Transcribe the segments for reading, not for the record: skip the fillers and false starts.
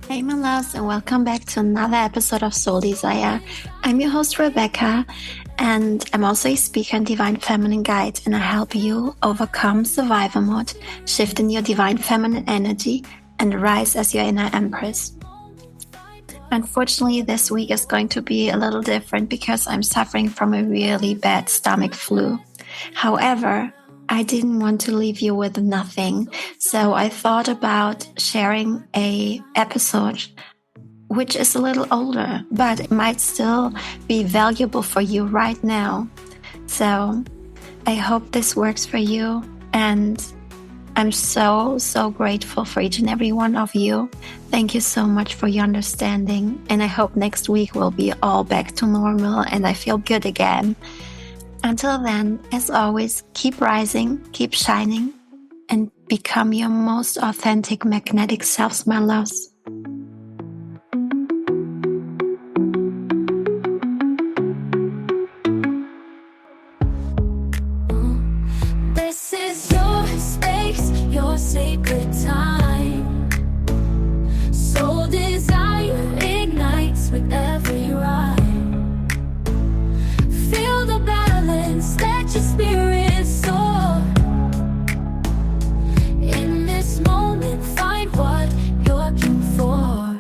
Hey, my loves, and welcome back to another episode of Soul Desire. I'm your host, Rebecca, and I'm also a speaker and divine feminine guide, and I help you overcome survivor mode, shift in your divine feminine energy, and rise as your inner Empress. Unfortunately, this week is going to be a little different because I'm suffering from a really bad stomach flu. However, I didn't want to leave you with nothing, so I thought about sharing a episode which is a little older, but it might still be valuable for you right now. So I hope this works for you, and I'm so grateful for each and every one of you. Thank you so much for your understanding, and I hope next week will be all back to normal and I feel good again. Until then, as always, keep rising, keep shining, and become your most authentic magnetic selves, my loves. This is your space, your sacred time. Soul desire ignites with every ride. Feel the balance, let your spirit soar. In this moment, find what you're looking for.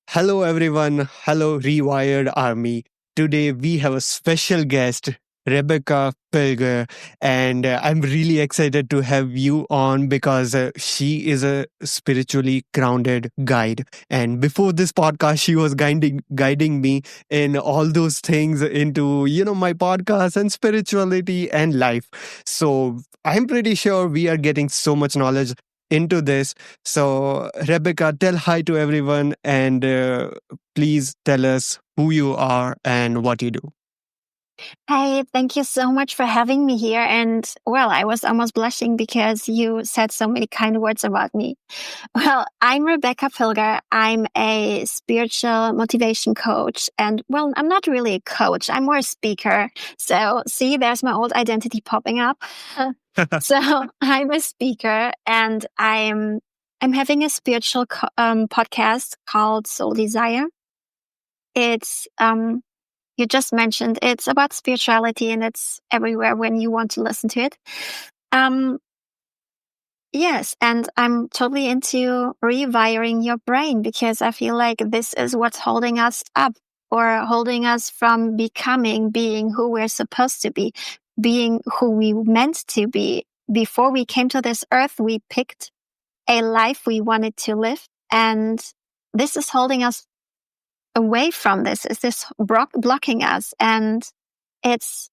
Hello, everyone. Hello, Rewired Army. Today we have a special guest, Rebecca Pilger, and I'm really excited to have you on because she is a spiritually grounded guide. And before this podcast, she was guiding me in all those things into, my podcast and spirituality and life. So I'm pretty sure we are getting so much knowledge into this. So, Rebecca, tell hi to everyone and please tell us who you are and what you do. Hey, thank you so much for having me here. And well, I was almost blushing because you said so many kind words about me. Well, I'm Rebecca Pilger. I'm a spiritual motivation coach. And well, I'm not really a coach. I'm more a speaker. So see, there's my old identity popping up. So I'm a speaker, and I'm having a spiritual podcast called Soul Desire. It's you just mentioned it's about spirituality, and it's everywhere when you want to listen to it. Yes, and I'm totally into rewiring your brain because I feel like this is what's holding us up or holding us from being who we're supposed to be, being who we meant to be. Before we came to this earth, we picked a life we wanted to live, and this is holding us away from this. Is this blocking us? And it's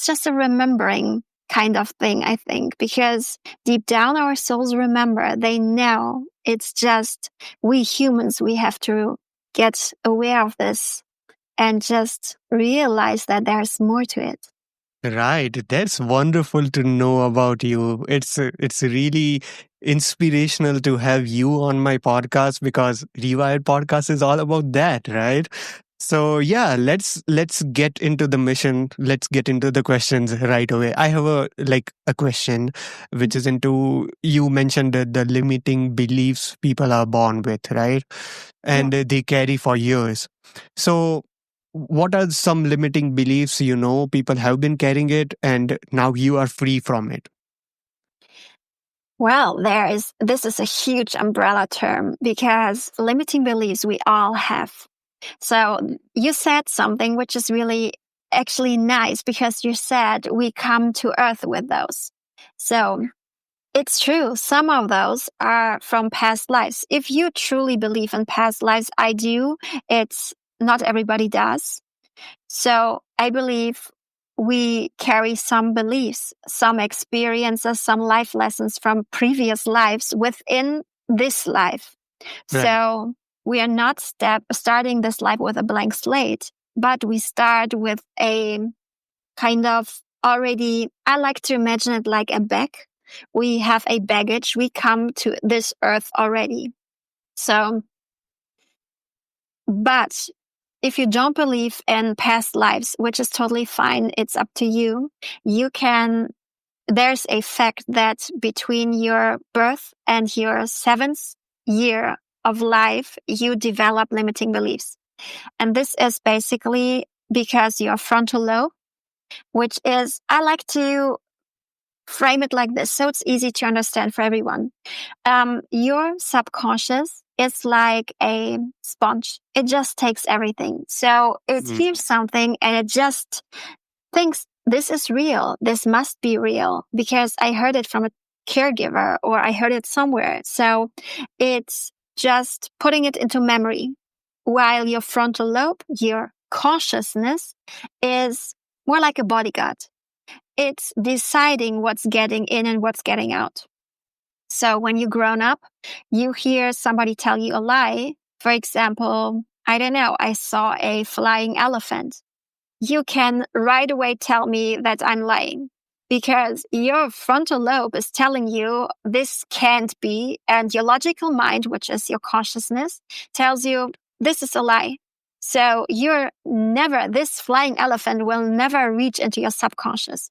just a remembering kind of thing, I think, because deep down our souls remember. They know. It's just we humans, we have to get aware of this and just realize that there's more to it. Right, that's wonderful to know about you. It's really inspirational to have you on my podcast because Rewired Podcast is all about that, right? So yeah, let's get into the mission. Let's get into the questions right away. I have a question which is into, you mentioned that the limiting beliefs people are born with, right? And they carry for years. So what are some limiting beliefs people have been carrying it and now you are free from it? Well, this is a huge umbrella term because limiting beliefs we all have. So you said something which is really actually nice because you said we come to earth with those. So it's true. Some of those are from past lives. If you truly believe in past lives, I do. It's not everybody does. So I believe we carry some beliefs, some experiences, some life lessons from previous lives within this life. Right. So we are not starting this life with a blank slate, but we start with a kind of already, I like to imagine it like a bag. We have a baggage. We come to this earth already. So, but if you don't believe in past lives, which is totally fine, it's up to you. You can there's a fact that between your birth and your 7th year of life, you develop limiting beliefs. And this is basically because your frontal lobe, which is, I like to frame it like this so it's easy to understand for everyone. Your subconscious is like a sponge. It just takes everything. So it hears something and it just thinks this is real. This must be real because I heard it from a caregiver or I heard it somewhere. So it's just putting it into memory, while your frontal lobe, your consciousness, is more like a bodyguard. It's deciding what's getting in and what's getting out. So when you're grown up, you hear somebody tell you a lie. For example, I don't know, I saw a flying elephant. You can right away tell me that I'm lying because your frontal lobe is telling you this can't be. And your logical mind, which is your consciousness, tells you this is a lie. So this flying elephant will never reach into your subconscious.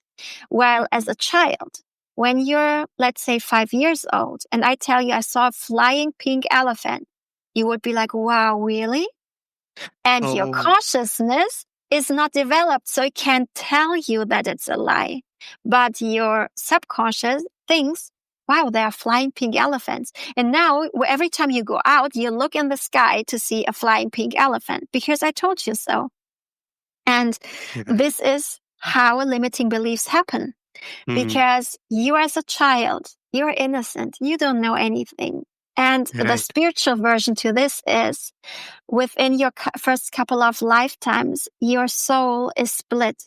While as a child, when you're, let's say, 5 years old, and I tell you I saw a flying pink elephant, you would be like, wow, really? And your consciousness is not developed, so it can't tell you that it's a lie. But your subconscious thinks, wow, there are flying pink elephants. And now, every time you go out, you look in the sky to see a flying pink elephant because I told you so. And this is how limiting beliefs happen. Because you as a child, you're innocent. You don't know anything. And the spiritual version to this is within your first couple of lifetimes, your soul is split.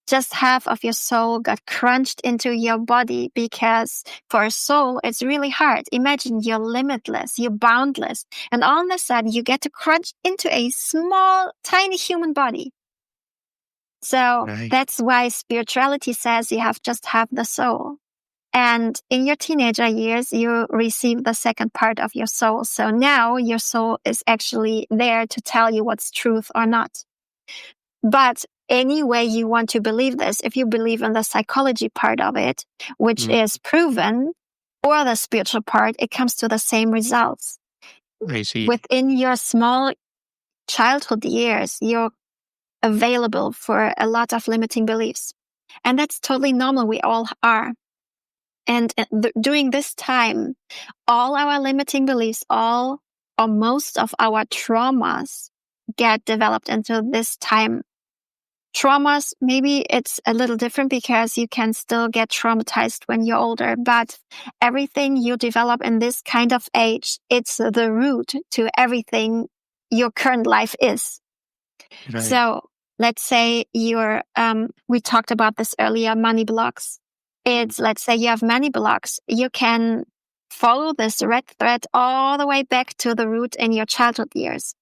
Just half of your soul got crunched into your body because for a soul, it's really hard. Imagine you're limitless, you're boundless. And all of a sudden, you get to crunch into a small, tiny human body. So that's why spirituality says you have just half the soul. And in your teenager years, you receive the second part of your soul. So now your soul is actually there to tell you what's truth or not. But any way you want to believe this, if you believe in the psychology part of it, which is proven, or the spiritual part, it comes to the same results. I see. Within your small childhood years, you're available for a lot of limiting beliefs. And that's totally normal. We all are. And during this time, all our limiting beliefs, all or most of our traumas get developed into this time. Traumas, maybe it's a little different because you can still get traumatized when you're older, but everything you develop in this kind of age, it's the root to everything your current life is. So let's say we talked about this earlier, money blocks. Let's say you have money blocks. You can follow this red thread all the way back to the root in your childhood years.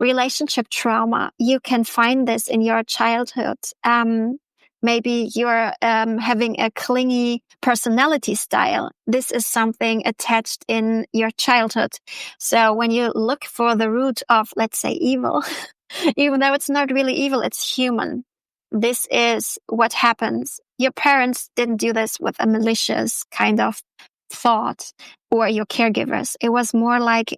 Relationship trauma, you can find this in your childhood. Maybe you're having a clingy personality style. This is something attached in your childhood. So when you look for the root of, let's say, evil, even though it's not really evil, it's human. This is what happens. Your parents didn't do this with a malicious kind of thought, or your caregivers. It was more like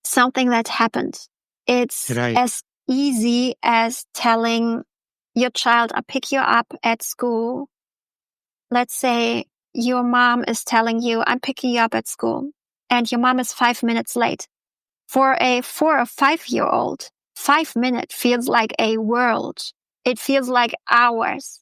something that happened. It's as easy as telling your child, I'll pick you up at school. Let's say your mom is telling you, I'm picking you up at school, and your mom is 5 minutes late. For a 4 or 5-year-old, 5 minutes feels like a world. It feels like hours.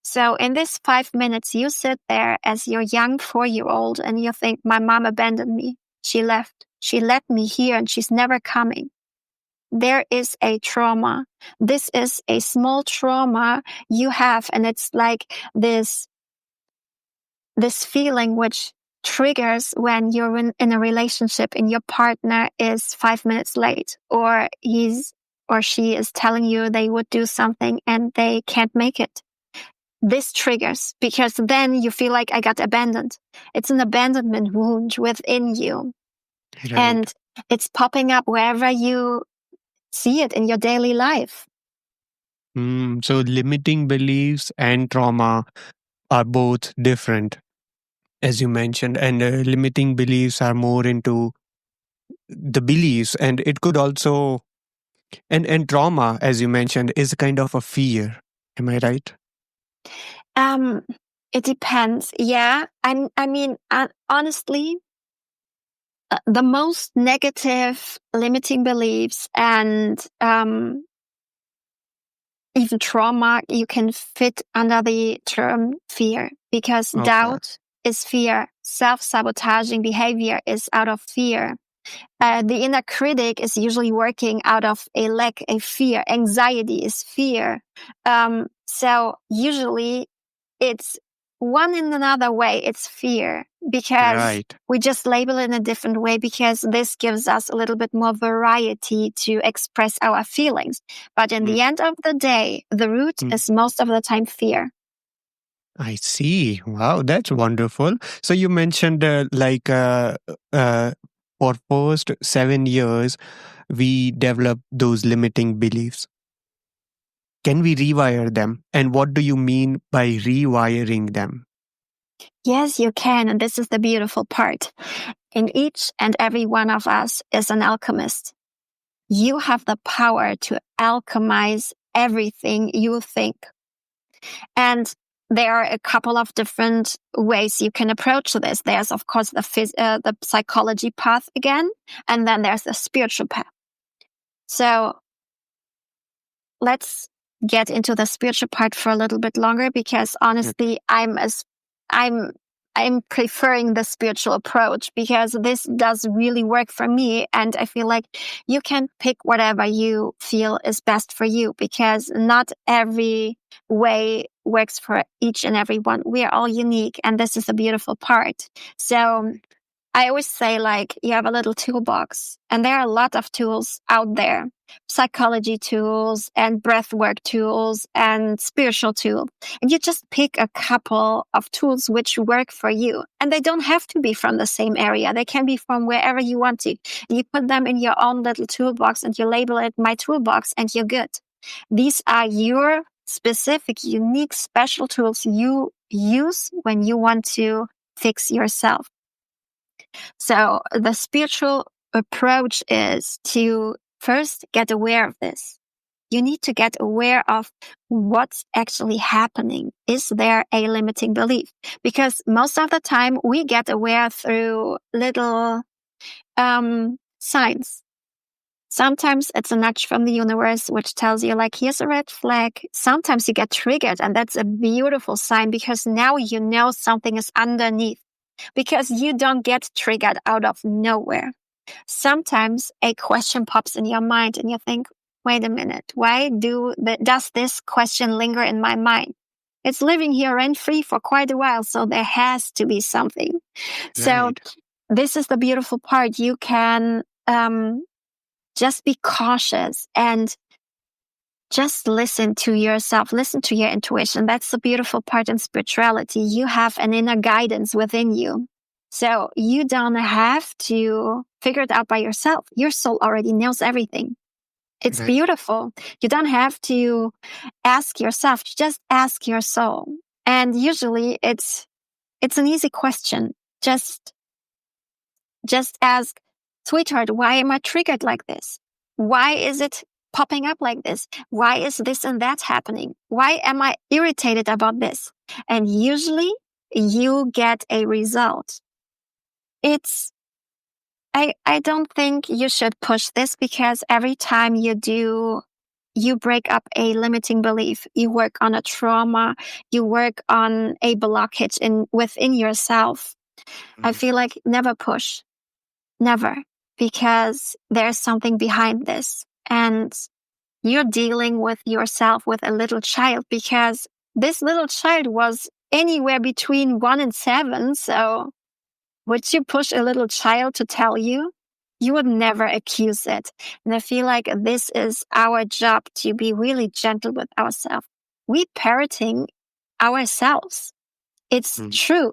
So in this 5 minutes, you sit there as your young 4-year-old and you think, my mom abandoned me. She left. She left me here and she's never coming. There is a trauma. This is a small trauma you have. And it's like this feeling which triggers when you're in a relationship and your partner is 5 minutes late, or he's or she is telling you they would do something and they can't make it. This triggers because then you feel like I got abandoned. It's an abandonment wound within you. And it's popping up wherever you see it in your daily life. So limiting beliefs and trauma are both different, as you mentioned, and limiting beliefs are more into the beliefs, and it could also and trauma, as you mentioned, is kind of a fear. Am I right? Um, it depends. Yeah, I mean, honestly, the most negative limiting beliefs and even trauma you can fit under the term fear, because Okay. doubt is fear, self-sabotaging behavior is out of fear. The inner critic is usually working out of a lack, a fear. Anxiety is fear. So usually it's one in another way. It's fear, because Right. we just label it in a different way, because this gives us a little bit more variety to express our feelings. But in Mm, the end of the day, the root mm. is most of the time fear. I see. Wow, that's wonderful. So you mentioned uh, for first 7 years we develop those limiting beliefs. Can we rewire them? And what do you mean by rewiring them? Yes, you can. And this is the beautiful part. In each and every one of us is an alchemist. You have the power to alchemize everything you think. And there are a couple of different ways you can approach this. There's, of course, the psychology path again, and then there's the spiritual path. So let's get into the spiritual part for a little bit longer, because honestly, I'm I'm preferring the spiritual approach, because this does really work for me. And I feel like you can pick whatever you feel is best for you, because not every way works for each and every one. We are all unique, and this is the beautiful part. So I always say, like, you have a little toolbox, and there are a lot of tools out there, psychology tools and breathwork tools and spiritual tools. And you just pick a couple of tools which work for you. And they don't have to be from the same area. They can be from wherever you want to. You put them in your own little toolbox and you label it my toolbox, and you're good. These are your specific, unique, special tools you use when you want to fix yourself. So the spiritual approach is to first get aware of this. You need to get aware of what's actually happening. Is there a limiting belief? Because most of the time we get aware through little signs. Sometimes it's a nudge from the universe, which tells you, like, here's a red flag. Sometimes you get triggered, and that's a beautiful sign, because now you know something is underneath, because you don't get triggered out of nowhere. Sometimes a question pops in your mind and you think, wait a minute, why does this question linger in my mind? It's living here rent-free for quite a while, so there has to be something. So Right. this is the beautiful part. You can just be cautious and just listen to yourself, listen to your intuition. That's the beautiful part in spirituality. You have an inner guidance within you. So you don't have to figure it out by yourself. Your soul already knows everything. It's Right. beautiful. You don't have to ask yourself, just ask your soul. And usually it's an easy question. Just ask, sweetheart, why am I triggered like this? Why is it popping up like this? Why is this and that happening? Why am I irritated about this? And usually you get a result. I don't think you should push this, because every time you do, you break up a limiting belief. You work on a trauma. You work on a blockage within yourself. I feel like never push. Never. Because there's something behind this. And you're dealing with yourself with a little child, because this little child was anywhere between 1 and 7. So would you push a little child to tell you? You would never accuse it. And I feel like this is our job, to be really gentle with ourselves. We parroting ourselves. It's true.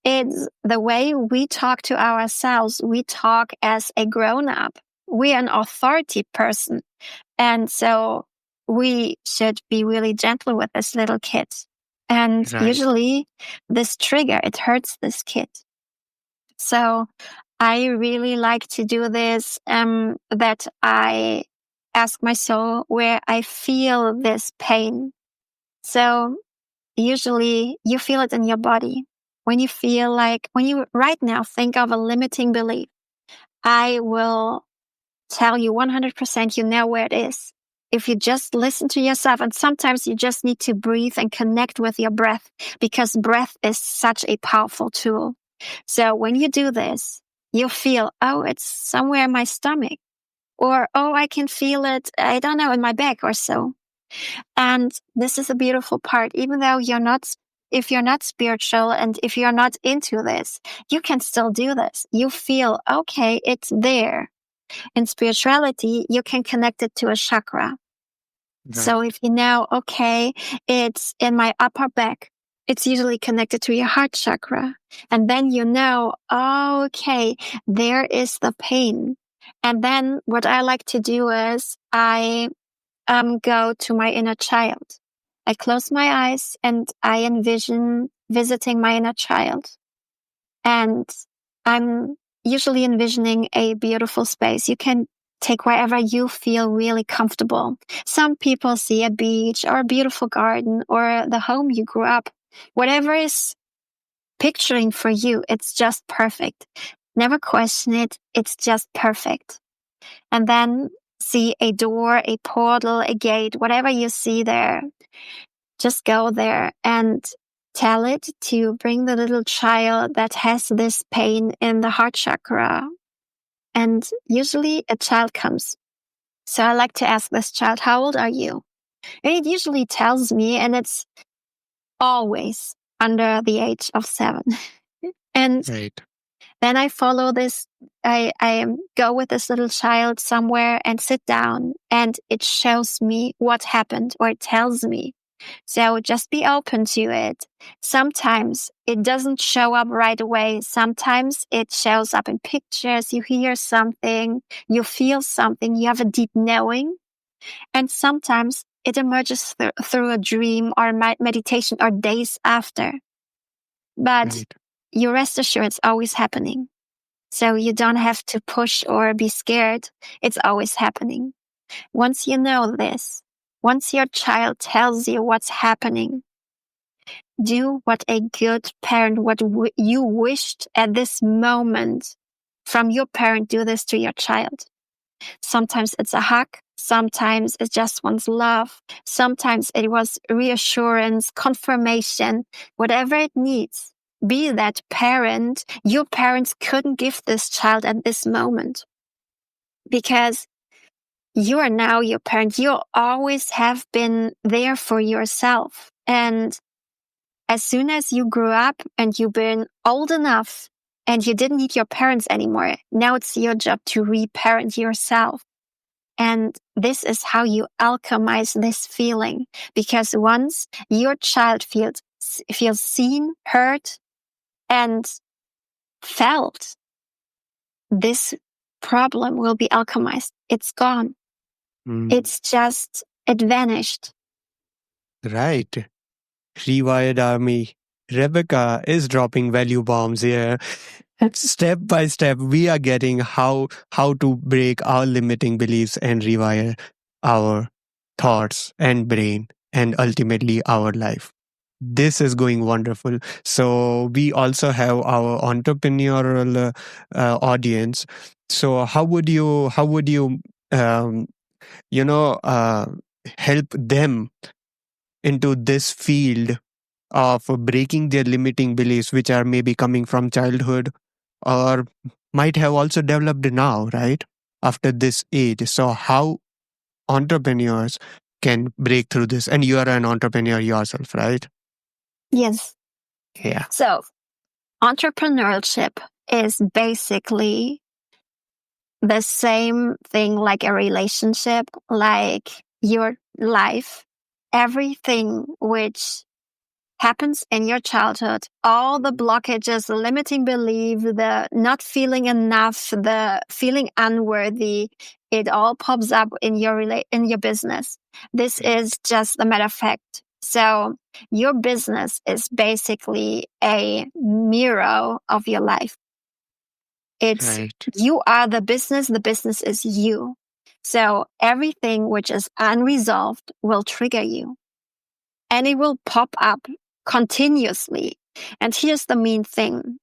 It's the way we talk to ourselves. We talk as a grown-up. We're an authority person. And so we should be really gentle with this little kid. And Right. usually this trigger, it hurts this kid. So I really like to do this, that I ask my soul where I feel this pain. So usually you feel it in your body. When you feel like, when you right now think of a limiting belief, I will tell you 100% you know where it is. If you just listen to yourself, and sometimes you just need to breathe and connect with your breath, because breath is such a powerful tool. So when you do this, you feel, oh, it's somewhere in my stomach, or, oh, I can feel it, I don't know, in my back or so. And this is a beautiful part. Even though if you're not spiritual and if you're not into this, you can still do this. You feel, okay, it's there. In spirituality, you can connect it to a chakra. Right. So if you know, okay, it's in my upper back, it's usually connected to your heart chakra. And then you know, oh, okay, there is the pain. And then what I like to do is I go to my inner child. I close my eyes and I envision visiting my inner child. And I'm usually envisioning a beautiful space. You can take wherever you feel really comfortable. Some people see a beach or a beautiful garden or the home you grew up. Whatever is picturing for you, it's just perfect. Never question it. It's just perfect. And then see a door, a portal, a gate, whatever you see there. Just go there and tell it to bring the little child that has this pain in the heart chakra. And usually a child comes. So I like to ask this child, how old are you? And it usually tells me, and it's always under the age of 7. And Right. then I follow this. I go with this little child somewhere and sit down, and it shows me what happened, or it tells me. So just be open to it. Sometimes it doesn't show up right away. Sometimes it shows up in pictures. You hear something, you feel something, you have a deep knowing. And sometimes it emerges through a dream or meditation or days after. But Right. you rest assured it's always happening. So you don't have to push or be scared. It's always happening. Once you know this, once your child tells you what's happening, do what a good parent, what you wished at this moment from your parent, do this to your child. Sometimes it's a hug. Sometimes it just wants love. Sometimes it was reassurance, confirmation, whatever it needs. Be that parent. Your parents couldn't give this child at this moment, because you are now your parent. You always have been there for yourself. And as soon as you grew up and you've been old enough and you didn't need your parents anymore, now it's your job to reparent yourself. And this is how you alchemize this feeling. Because once your child feels seen, heard, and felt, this problem will be alchemized. It's gone. It's just, it vanished. Right. Rewired Army. Rebecca is dropping value bombs here. Step by step, we are getting how to break our limiting beliefs and rewire our thoughts and brain and ultimately our life. This is going wonderful. So we also have our entrepreneurial audience. So how would you um, help them into this field of breaking their limiting beliefs, which are maybe coming from childhood or might have also developed now, right? After this age. So, how entrepreneurs can break through this? And you are an entrepreneur yourself, right? Yes. Yeah. So, entrepreneurship is basically the same thing like a relationship, like your life. Everything which happens in your childhood, all the blockages, the limiting belief, the not feeling enough, the feeling unworthy, it all pops up in your business. This is just a matter of fact. So your business is basically a mirror of your life. It's Right. you are the business is you. So everything which is unresolved will trigger you and it will pop up continuously. And here's the main thing.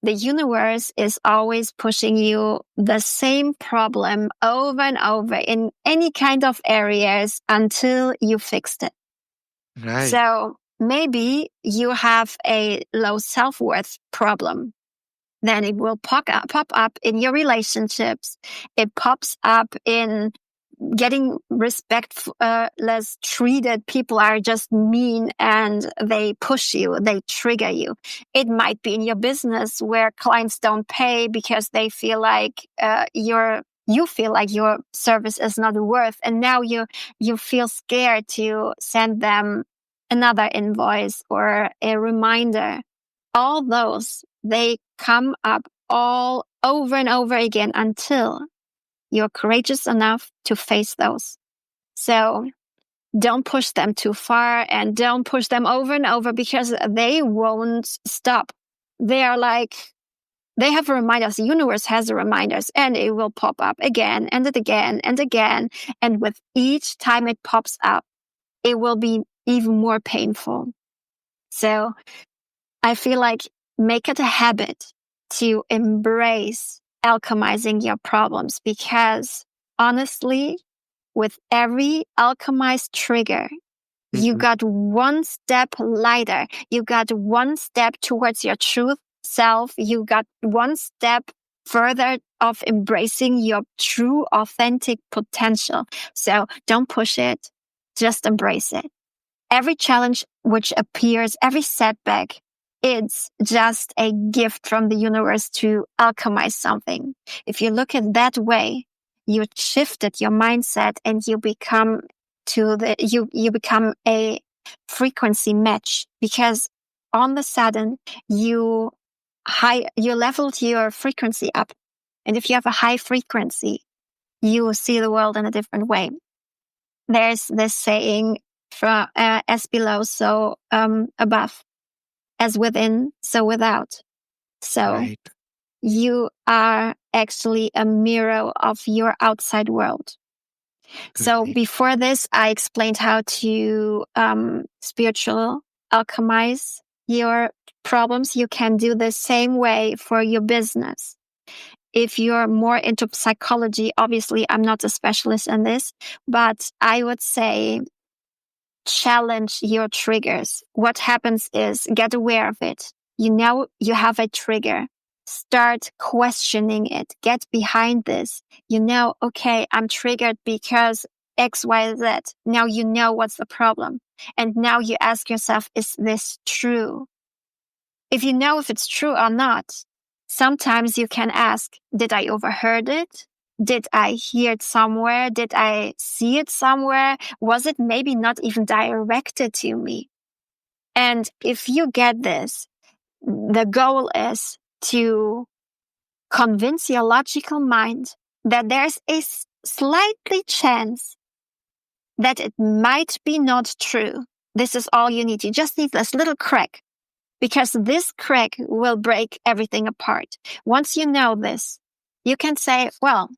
The universe is always pushing you the same problem over and over in any kind of areas until you fixed it. Right. So maybe you have a low self-worth problem. Then it will pop up in your relationships. It pops up in getting less treated. People are just mean and they push you, they trigger you. It might be in your business where clients don't pay because they feel like you feel like your service is not worth, and now you feel scared to send them another invoice or a reminder. All those, they come up all over and over again until you're courageous enough to face those. So don't push them too far and don't push them over and over because they won't stop. They are like, they have reminders. The universe has reminders and it will pop up again and again and again. And with each time it pops up, it will be even more painful. So I feel like make it a habit to embrace alchemizing your problems, because honestly, with every alchemized trigger, you got one step lighter. You got one step towards your true self. You got one step further of embracing your true, authentic potential. So don't push it. Just embrace it. Every challenge which appears, every setback, it's just a gift from the universe to alchemize something. If you look at that way, you shifted your mindset and you become you become a frequency match, because on the sudden you leveled your frequency up. And if you have a high frequency, you will see the world in a different way. There's this saying, from as below, so above, as within, so without. So Right. you are actually a mirror of your outside world. So Right. before this, I explained how to spiritual alchemize your problems. You can do the same way for your business. If you're more into psychology, obviously I'm not a specialist in this, but I would say challenge your triggers. What happens is get aware of it. You know you have a trigger. Start questioning it. Get behind this. You know, okay, I'm triggered because X, Y, Z. Now you know what's the problem. And now you ask yourself, is this true? If you know if it's true or not, sometimes you can ask, did I overheard it? Did I hear it somewhere? Did I see it somewhere? Was it maybe not even directed to me? And if you get this, the goal is to convince your logical mind that there's a slightly chance that it might be not true. This is all you need. You just need this little crack, because this crack will break everything apart. Once you know this, you can say, well,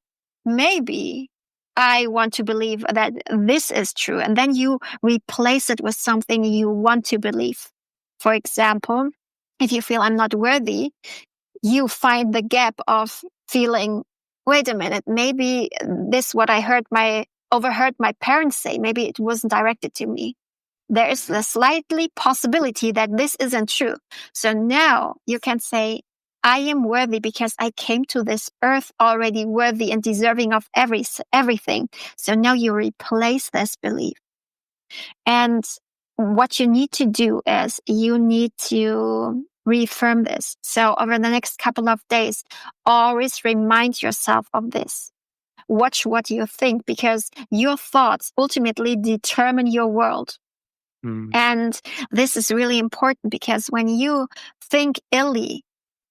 maybe I want to believe that this is true. And then you replace it with something you want to believe. For example, if you feel I'm not worthy, you find the gap of feeling, wait a minute, maybe this what I overheard my parents say, maybe it wasn't directed to me. There is the slightly possibility that this isn't true. So now you can say, I am worthy because I came to this earth already worthy and deserving of everything. So now you replace this belief. And what you need to do is you need to reaffirm this. So over the next couple of days, always remind yourself of this. Watch what you think, because your thoughts ultimately determine your world. And this is really important, because when you think illy,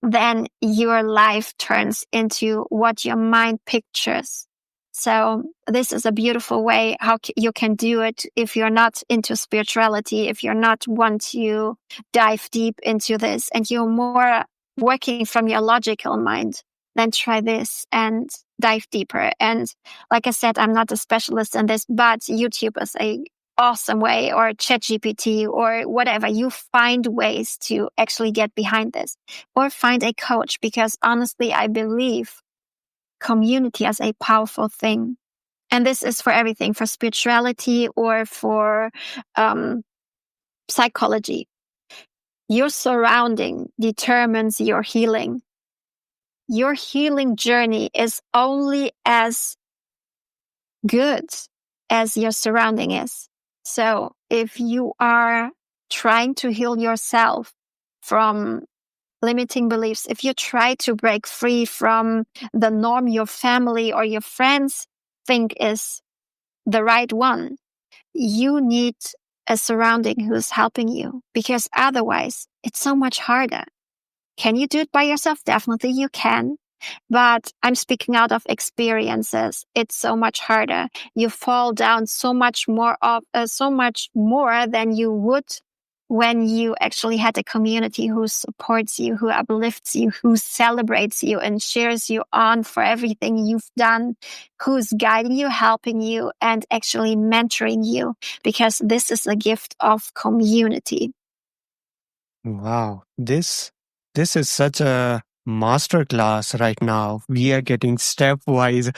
then your life turns into what your mind pictures. So this is a beautiful way how you can do it if you're not into spirituality, if you're not want to dive deep into this and you're more working from your logical mind, then try this and dive deeper. And like I said, I'm not a specialist in this, but YouTube is a awesome way, or ChatGPT or whatever. You find ways to actually get behind this, or find a coach, because honestly, I believe community as a powerful thing. And this is for everything, for spirituality or for psychology. Your surrounding determines your healing. Your healing journey is only as good as your surrounding is. So if you are trying to heal yourself from limiting beliefs, if you try to break free from the norm your family or your friends think is the right one, you need a surrounding who's helping you, because otherwise it's so much harder. Can you do it by yourself? Definitely you can. But I'm speaking out of experiences. It's so much harder. You fall down so much more than you would when you actually had a community who supports you, who uplifts you, who celebrates you and cheers you on for everything you've done, who's guiding you, helping you, and actually mentoring you, because this is a gift of community. Wow, this is such a master class right now. We are getting stepwise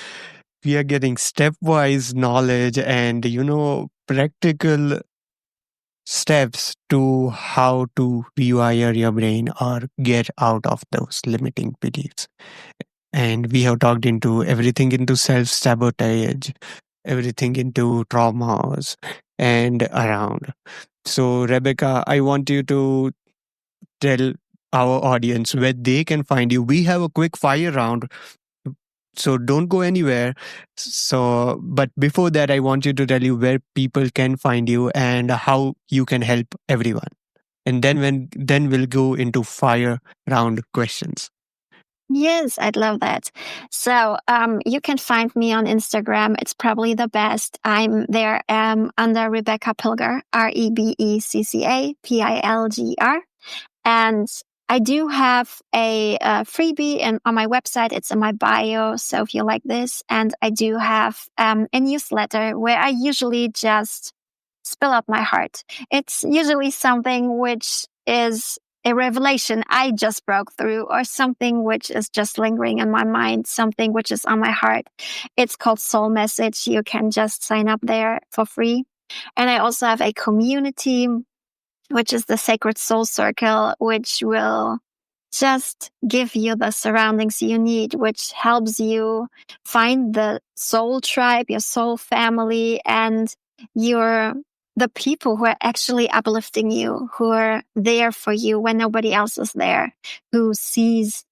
knowledge and practical steps to how to rewire your brain or get out of those limiting beliefs. And we have talked into everything, into self-sabotage, everything into traumas and around. So Rebecca, I want you to tell our audience where they can find you. We have a quick fire round, so don't go anywhere. So, but before that, I want you to tell you where people can find you and how you can help everyone. And then we'll go into fire round questions. Yes, I'd love that. So you can find me on Instagram. It's probably the best. I'm there under Rebecca Pilger, REBECCA PILGR. And I do have a freebie on my website. It's in my bio. So if you like this, and I do have a newsletter where I usually just spill out my heart. It's usually something which is a revelation I just broke through, or something which is just lingering in my mind, something which is on my heart. It's called Soul Message. You can just sign up there for free. And I also have a community, which is the Sacred Soul Circle, which will just give you the surroundings you need, which helps you find the soul tribe, your soul family, and the people who are actually uplifting you, who are there for you when nobody else is there, who sees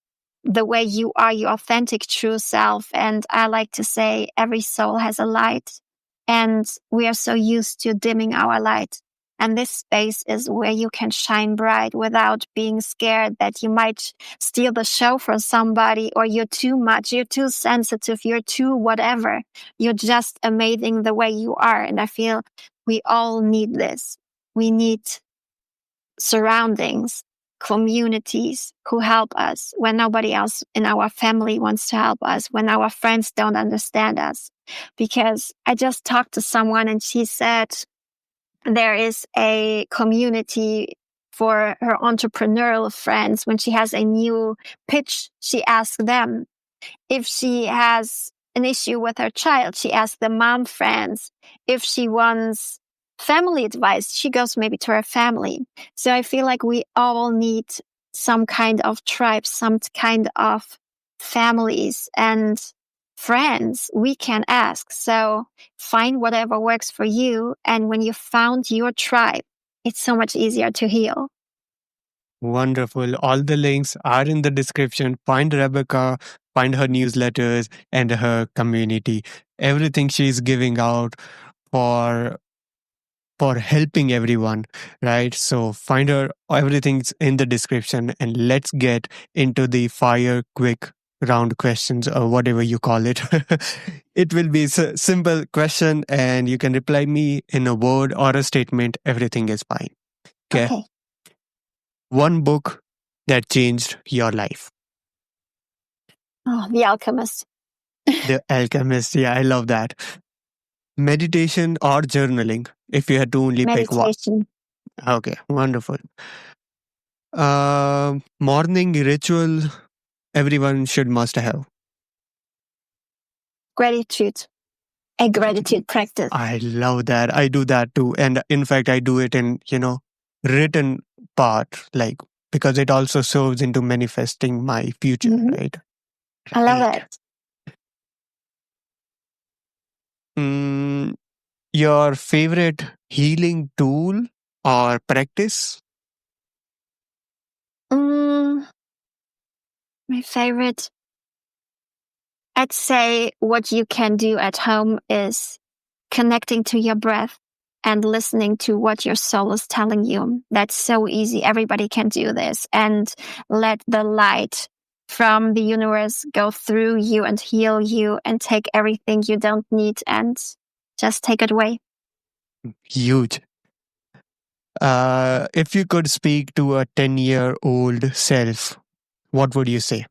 the way you are, your authentic true self. And I like to say every soul has a light, and we are so used to dimming our light. And this space is where you can shine bright without being scared that you might steal the show from somebody, or you're too much, you're too sensitive, you're too whatever. You're just amazing the way you are. And I feel we all need this. We need surroundings, communities who help us when nobody else in our family wants to help us, when our friends don't understand us. Because I just talked to someone and she said there is a community for her entrepreneurial friends. When she has a new pitch, she asks them. If she has an issue with her child, she asks the mom friends. If she wants family advice, she goes maybe to her family. So I feel like we all need some kind of tribe, some kind of families and friends we can ask. So find whatever works for you. And when you found your tribe, it's so much easier to heal. Wonderful. All the links are in the description. Find Rebecca, find her newsletters and her community. Everything she's giving out for helping everyone, right? So find her, everything's in the description, and let's get into the fire quick round questions or whatever you call it. It will be a simple question and you can reply me in a word or a statement. Everything is fine. Okay. Okay. One book that changed your life. Oh, The Alchemist. The Alchemist. Yeah, I love that. Meditation or journaling, if you had to only pick one. Meditation. Okay, wonderful. Morning ritual everyone should must have. Gratitude. A gratitude practice. I love that. I do that too. And in fact, I do it in, written part, like, because it also serves into manifesting my future, Mhm. right? I love Right. it. Your favorite healing tool or practice? My favorite, I'd say what you can do at home is connecting to your breath and listening to what your soul is telling you. That's so easy. Everybody can do this. And let the light from the universe go through you and heal you and take everything you don't need and just take it away. Huge. If you could speak to a 10-year-old self, what would you say?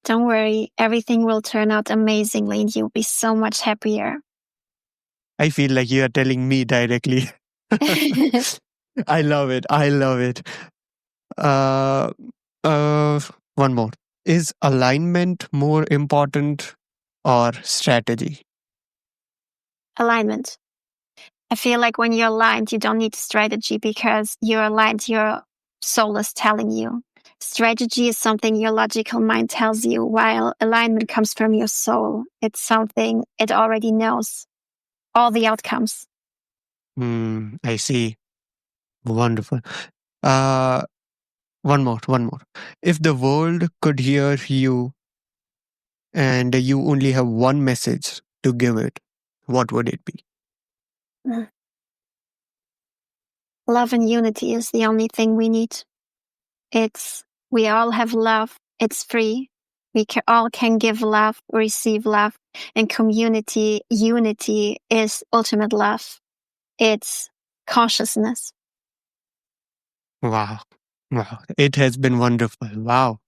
Don't worry, everything will turn out amazingly and you'll be so much happier. I feel like you are telling me directly. I love it. I love it. Uh, One more. Is alignment more important or strategy? Alignment. I feel like when you're aligned, you don't need strategy because you're aligned, your soul is telling you. Strategy is something your logical mind tells you, while alignment comes from your soul. It's something it already knows. All the outcomes. I see. Wonderful. Uh, one more. If the world could hear you and you only have one message to give it, what would it be? Love and unity is the only thing we need. We all have love. It's free. We all can give love, receive love. And unity is ultimate love. It's consciousness. Wow. Wow. It has been wonderful. Wow.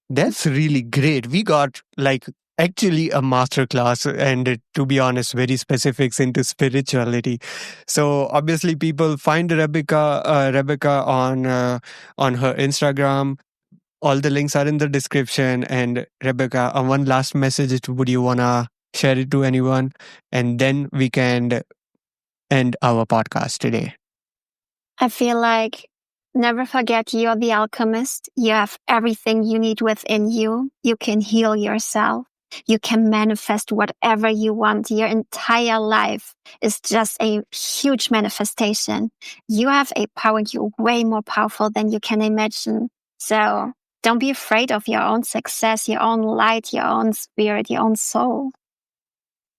That's really great. We got like actually a masterclass and to be honest, very specifics into spirituality. So obviously people find Rebecca on her Instagram. All the links are in the description. And Rebecca, one last message, would you wanna share it to anyone? And then we can end our podcast today. I feel like never forget you're the alchemist. You have everything you need within you. You can heal yourself. You can manifest whatever you want. Your entire life is just a huge manifestation. You have a power. You're way more powerful than you can imagine. So don't be afraid of your own success, your own light, your own spirit, your own soul.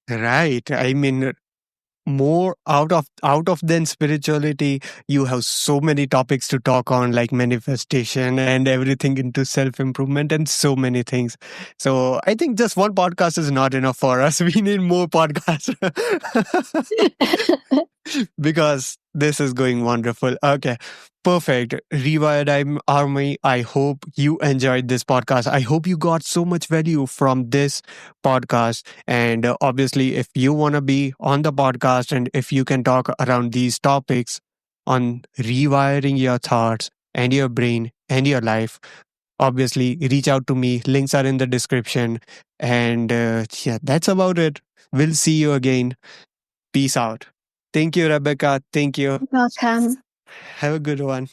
Right. I mean, more out of than spirituality, you have so many topics to talk on, like manifestation and everything into self-improvement and so many things. So I think just one podcast is not enough for us. We need more podcasts. Because this is going wonderful. Okay, perfect. Rewired Army, I hope you enjoyed this podcast. I hope you got so much value from this podcast. And obviously, if you want to be on the podcast and if you can talk around these topics on rewiring your thoughts and your brain and your life, obviously reach out to me. Links are in the description. And yeah, that's about it. We'll see you again. Peace out. Thank you, Rebecca. Thank you. Welcome. Have a good one.